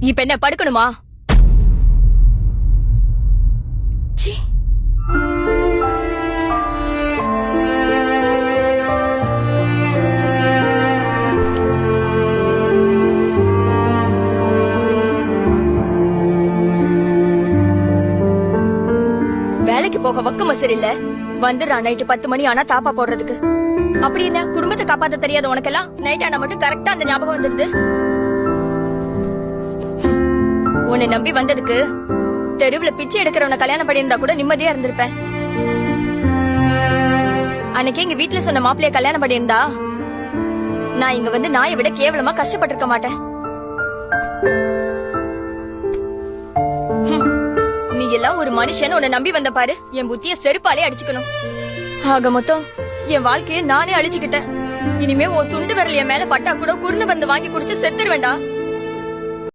இப்ப என்ன படுக்கணுமா? சீ. வேலைக்கு போக வக்கமா சரியில்ல. வந்துடுறான் நைட்டு 10 மணி ஆனா தாப்பா போடுறதுக்கு. அப்படி என்ன குடும்பத்தை காப்பாத்த தெரியாத உனக்கெல்லாம் நைட் ஆனா மட்டும் கரெக்டா அந்த ஞாபகம் வந்துடுது. உன்னை நம்பி வந்ததுக்கு தெருவுல பிச்சை எடுக்கிறவன கல்யாணம் பண்ணியிருந்தா கூட நிம்மதியா இருந்திருப்பேன். அன்னைக்கு எங்க வீட்டுல சொன்ன மாப்பிள்ளைய கல்யாணம் பண்ணியிருந்தா நான் இங்க வந்து நாயை விட கேவலமா கஷ்டப்பட்டிருக்க மாட்டேன். நீ எல்லாம் ஒரு மனுஷன் உன்னை நம்பி வந்த பாரு. என் புத்திய செருப்பாலே அடிச்சுக்கணும். ஆக மொத்தம் என் வாழ்க்கைய நானே அழிச்சுக்கிட்டேன். இனிமே உன் சுண்டு விரல் என் மேல பட்டா கூட குறுந்து வந்து வாங்கி குடிச்சு செத்துருவேண்டா.